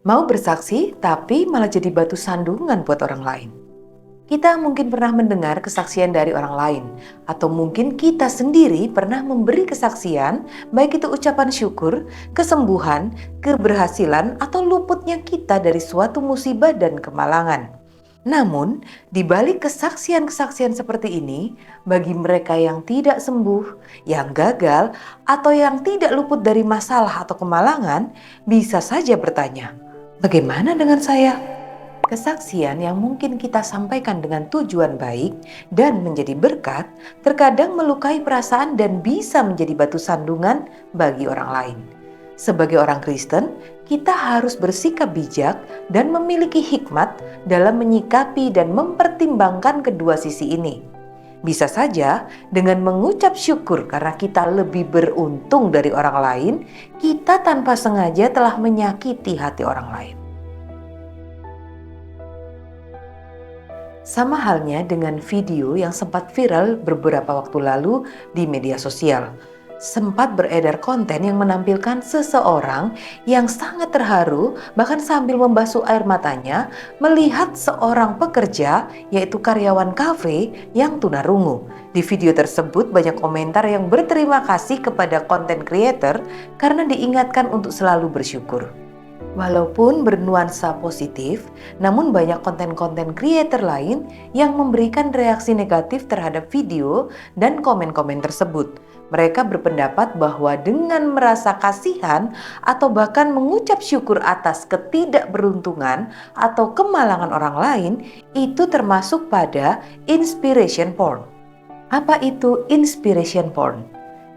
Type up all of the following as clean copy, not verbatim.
Mau bersaksi, tapi malah jadi batu sandungan buat orang lain. Kita mungkin pernah mendengar kesaksian dari orang lain, atau mungkin kita sendiri pernah memberi kesaksian, baik itu ucapan syukur, kesembuhan, keberhasilan, atau luputnya kita dari suatu musibah dan kemalangan. Namun, di balik kesaksian-kesaksian seperti ini, bagi mereka yang tidak sembuh, yang gagal, atau yang tidak luput dari masalah atau kemalangan, bisa saja bertanya, "Bagaimana dengan saya?" Kesaksian yang mungkin kita sampaikan dengan tujuan baik dan menjadi berkat, terkadang melukai perasaan dan bisa menjadi batu sandungan bagi orang lain. Sebagai orang Kristen, kita harus bersikap bijak dan memiliki hikmat dalam menyikapi dan mempertimbangkan kedua sisi ini. Bisa saja dengan mengucap syukur karena kita lebih beruntung dari orang lain, kita tanpa sengaja telah menyakiti hati orang lain. Sama halnya dengan video yang sempat viral beberapa waktu lalu di media sosial. Sempat beredar konten yang menampilkan seseorang yang sangat terharu, bahkan sambil membasuh air matanya, melihat seorang pekerja, yaitu karyawan kafe yang tunarungu. Di video tersebut banyak komentar yang berterima kasih kepada konten creator karena diingatkan untuk selalu bersyukur. Walaupun bernuansa positif, namun banyak konten-konten creator lain yang memberikan reaksi negatif terhadap video dan komen-komen tersebut. Mereka berpendapat bahwa dengan merasa kasihan atau bahkan mengucap syukur atas ketidakberuntungan atau kemalangan orang lain, itu termasuk pada inspiration porn. Apa itu inspiration porn?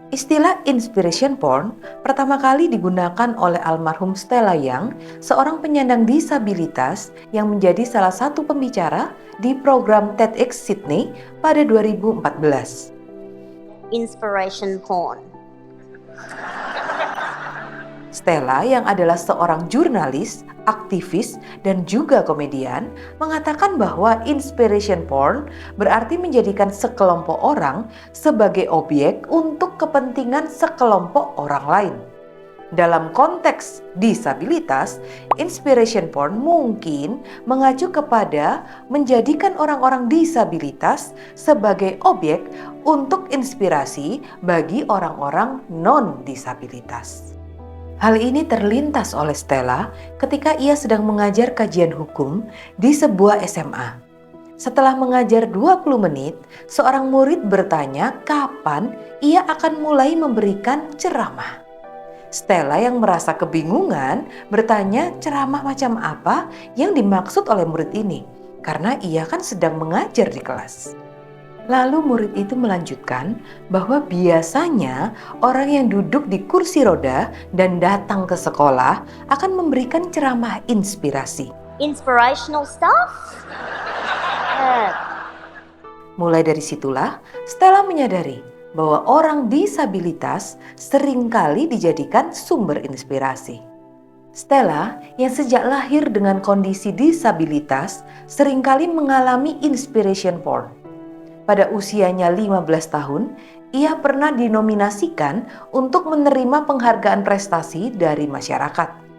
Istilah inspiration porn pertama kali digunakan oleh almarhum Stella Young, seorang penyandang disabilitas yang menjadi salah satu pembicara di program TEDx Sydney pada 2014. Inspiration porn. Stella yang adalah seorang jurnalis, aktivis, dan juga komedian mengatakan bahwa inspiration porn berarti menjadikan sekelompok orang sebagai objek untuk kepentingan sekelompok orang lain. Dalam konteks disabilitas, inspiration porn mungkin mengacu kepada menjadikan orang-orang disabilitas sebagai objek untuk inspirasi bagi orang-orang non-disabilitas. Hal ini terlintas oleh Stella ketika ia sedang mengajar kajian hukum di sebuah SMA. Setelah mengajar 20 menit, seorang murid bertanya kapan ia akan mulai memberikan ceramah. Stella yang merasa kebingungan bertanya ceramah macam apa yang dimaksud oleh murid ini, karena ia kan sedang mengajar di kelas. Lalu murid itu melanjutkan bahwa biasanya orang yang duduk di kursi roda dan datang ke sekolah akan memberikan ceramah inspirasi. Inspirational stuff? Mulai dari situlah, Stella menyadari bahwa orang disabilitas seringkali dijadikan sumber inspirasi. Stella yang sejak lahir dengan kondisi disabilitas seringkali mengalami inspiration porn. Pada usianya 15 tahun, ia pernah dinominasikan untuk menerima penghargaan prestasi dari masyarakat.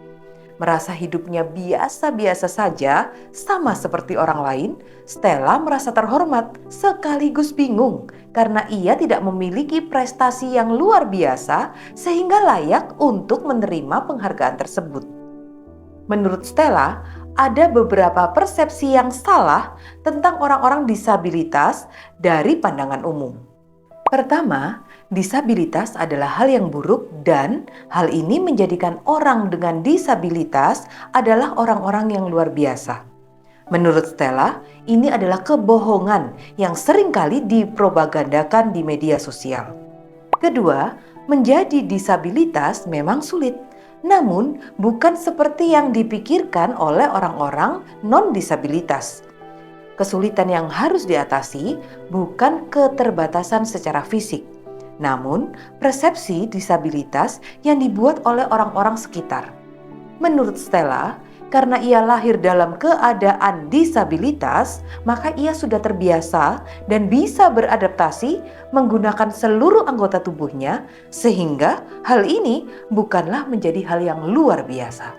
Merasa hidupnya biasa-biasa saja, sama seperti orang lain, Stella merasa terhormat sekaligus bingung karena ia tidak memiliki prestasi yang luar biasa sehingga layak untuk menerima penghargaan tersebut. Menurut Stella, ada beberapa persepsi yang salah tentang orang-orang disabilitas dari pandangan umum. Pertama, disabilitas adalah hal yang buruk dan hal ini menjadikan orang dengan disabilitas adalah orang-orang yang luar biasa. Menurut Stella, ini adalah kebohongan yang seringkali dipropagandakan di media sosial. Kedua, menjadi disabilitas memang sulit. Namun, bukan seperti yang dipikirkan oleh orang-orang non-disabilitas. Kesulitan yang harus diatasi bukan keterbatasan secara fisik, namun persepsi disabilitas yang dibuat oleh orang-orang sekitar. Menurut Stella, karena ia lahir dalam keadaan disabilitas, maka ia sudah terbiasa dan bisa beradaptasi menggunakan seluruh anggota tubuhnya, sehingga hal ini bukanlah menjadi hal yang luar biasa.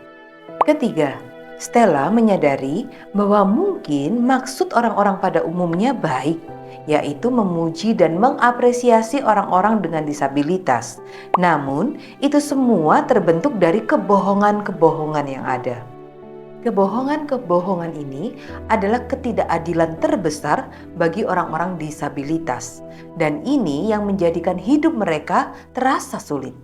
Ketiga, Stella menyadari bahwa mungkin maksud orang-orang pada umumnya baik, yaitu memuji dan mengapresiasi orang-orang dengan disabilitas. Namun, itu semua terbentuk dari kebohongan-kebohongan yang ada. Kebohongan-kebohongan ini adalah ketidakadilan terbesar bagi orang-orang disabilitas, dan ini yang menjadikan hidup mereka terasa sulit.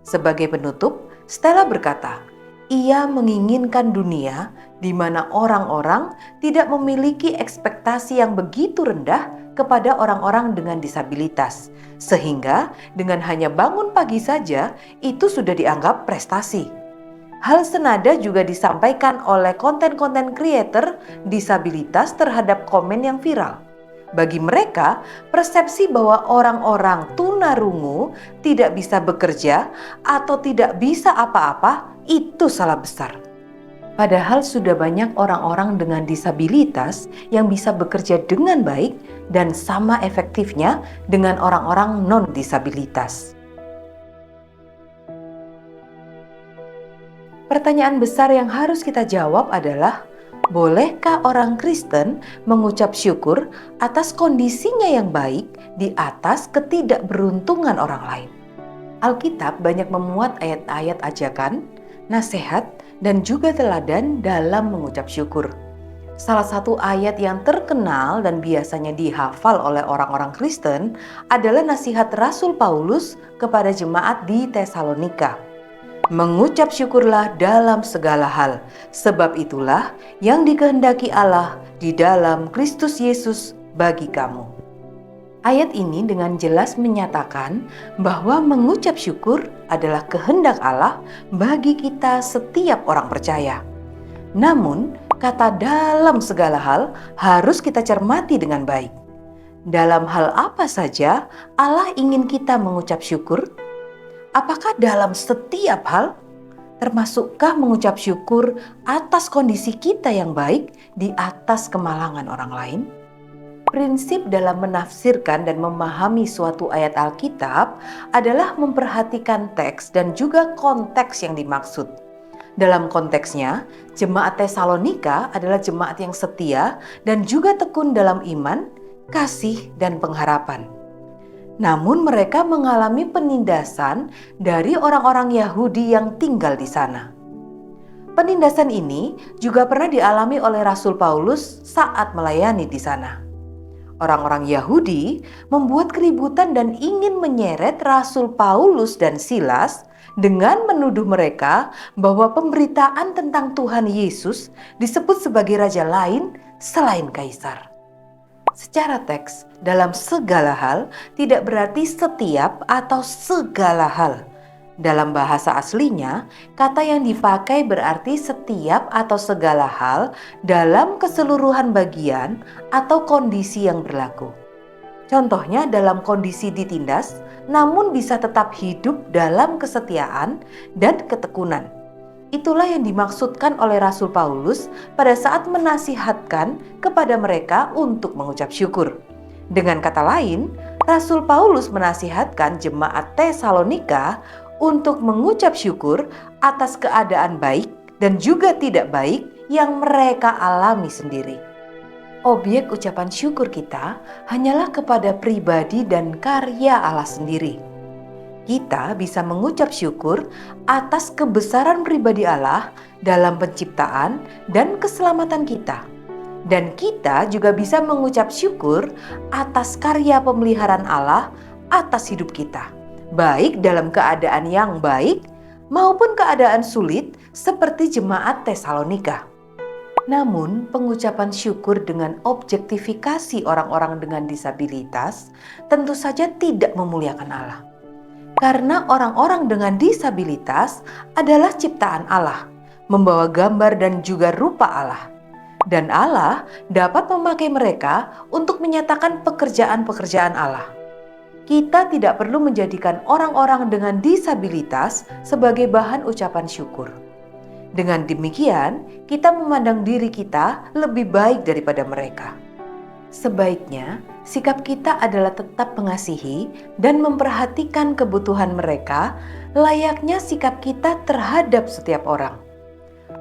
Sebagai penutup, Stella berkata, ia menginginkan dunia di mana orang-orang tidak memiliki ekspektasi yang begitu rendah kepada orang-orang dengan disabilitas, sehingga dengan hanya bangun pagi saja itu sudah dianggap prestasi. Hal senada juga disampaikan oleh konten-konten creator disabilitas terhadap komen yang viral. Bagi mereka, persepsi bahwa orang-orang tunarungu tidak bisa bekerja atau tidak bisa apa-apa itu salah besar. Padahal sudah banyak orang-orang dengan disabilitas yang bisa bekerja dengan baik dan sama efektifnya dengan orang-orang non-disabilitas. Pertanyaan besar yang harus kita jawab adalah, bolehkah orang Kristen mengucap syukur atas kondisinya yang baik di atas ketidakberuntungan orang lain? Alkitab banyak memuat ayat-ayat ajakan, nasihat, dan juga teladan dalam mengucap syukur. Salah satu ayat yang terkenal dan biasanya dihafal oleh orang-orang Kristen adalah nasihat Rasul Paulus kepada jemaat di Tesalonika. Mengucap syukurlah dalam segala hal, sebab itulah yang dikehendaki Allah di dalam Kristus Yesus bagi kamu. Ayat ini dengan jelas menyatakan bahwa mengucap syukur adalah kehendak Allah bagi kita setiap orang percaya. Namun, kata dalam segala hal harus kita cermati dengan baik. Dalam hal apa saja Allah ingin kita mengucap syukur? Apakah dalam setiap hal? Termasukkah mengucap syukur atas kondisi kita yang baik di atas kemalangan orang lain? Prinsip dalam menafsirkan dan memahami suatu ayat Alkitab adalah memperhatikan teks dan juga konteks yang dimaksud. Dalam konteksnya, jemaat Tesalonika adalah jemaat yang setia dan juga tekun dalam iman, kasih, dan pengharapan. Namun mereka mengalami penindasan dari orang-orang Yahudi yang tinggal di sana. Penindasan ini juga pernah dialami oleh Rasul Paulus saat melayani di sana. Orang-orang Yahudi membuat keributan dan ingin menyeret Rasul Paulus dan Silas dengan menuduh mereka bahwa pemberitaan tentang Tuhan Yesus disebut sebagai raja lain selain kaisar. Secara teks, dalam segala hal tidak berarti setiap atau segala hal. Dalam bahasa aslinya, kata yang dipakai berarti setiap atau segala hal dalam keseluruhan bagian atau kondisi yang berlaku. Contohnya dalam kondisi ditindas, namun bisa tetap hidup dalam kesetiaan dan ketekunan. Itulah yang dimaksudkan oleh Rasul Paulus pada saat menasihatkan kepada mereka untuk mengucap syukur. Dengan kata lain, Rasul Paulus menasihatkan jemaat Tesalonika untuk mengucap syukur atas keadaan baik dan juga tidak baik yang mereka alami sendiri. Objek ucapan syukur kita hanyalah kepada pribadi dan karya Allah sendiri. Kita bisa mengucap syukur atas kebesaran pribadi Allah dalam penciptaan dan keselamatan kita. Dan kita juga bisa mengucap syukur atas karya pemeliharaan Allah atas hidup kita, baik dalam keadaan yang baik maupun keadaan sulit seperti jemaat Tesalonika. Namun, pengucapan syukur dengan objektifikasi orang-orang dengan disabilitas tentu saja tidak memuliakan Allah. Karena orang-orang dengan disabilitas adalah ciptaan Allah, membawa gambar dan juga rupa Allah. Dan Allah dapat memakai mereka untuk menyatakan pekerjaan-pekerjaan Allah. Kita tidak perlu menjadikan orang-orang dengan disabilitas sebagai bahan ucapan syukur. Dengan demikian, kita memandang diri kita lebih baik daripada mereka. Sebaiknya, sikap kita adalah tetap mengasihi dan memperhatikan kebutuhan mereka layaknya sikap kita terhadap setiap orang.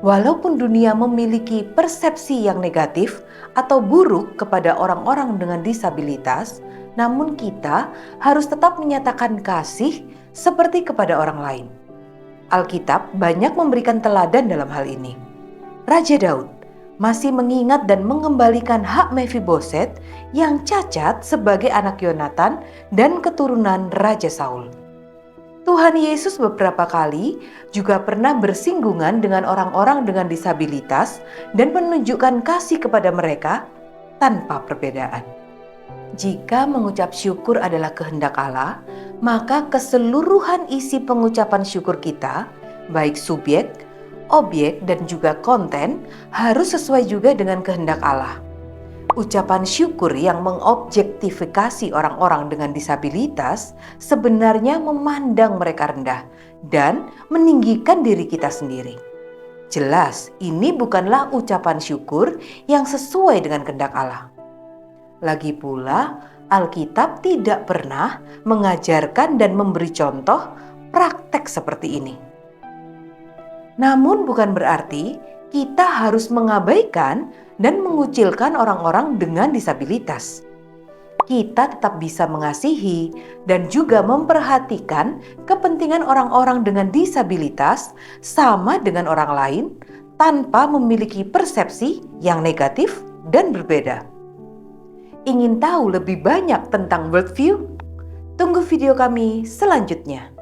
Walaupun dunia memiliki persepsi yang negatif atau buruk kepada orang-orang dengan disabilitas, namun kita harus tetap menyatakan kasih seperti kepada orang lain. Alkitab banyak memberikan teladan dalam hal ini. Raja Daud masih mengingat dan mengembalikan hak Mephiboset yang cacat sebagai anak Yonatan dan keturunan Raja Saul. Tuhan Yesus beberapa kali juga pernah bersinggungan dengan orang-orang dengan disabilitas dan menunjukkan kasih kepada mereka tanpa perbedaan. Jika mengucap syukur adalah kehendak Allah, maka keseluruhan isi pengucapan syukur kita, baik subjek, objek, dan juga konten, harus sesuai juga dengan kehendak Allah. Ucapan syukur yang mengobjektifikasi orang-orang dengan disabilitas sebenarnya memandang mereka rendah dan meninggikan diri kita sendiri. Jelas, ini bukanlah ucapan syukur yang sesuai dengan kehendak Allah. Lagi pula, Alkitab tidak pernah mengajarkan dan memberi contoh praktek seperti ini. Namun bukan berarti kita harus mengabaikan dan mengucilkan orang-orang dengan disabilitas. Kita tetap bisa mengasihi dan juga memperhatikan kepentingan orang-orang dengan disabilitas sama dengan orang lain tanpa memiliki persepsi yang negatif dan berbeda. Ingin tahu lebih banyak tentang Worldview? Tunggu video kami selanjutnya.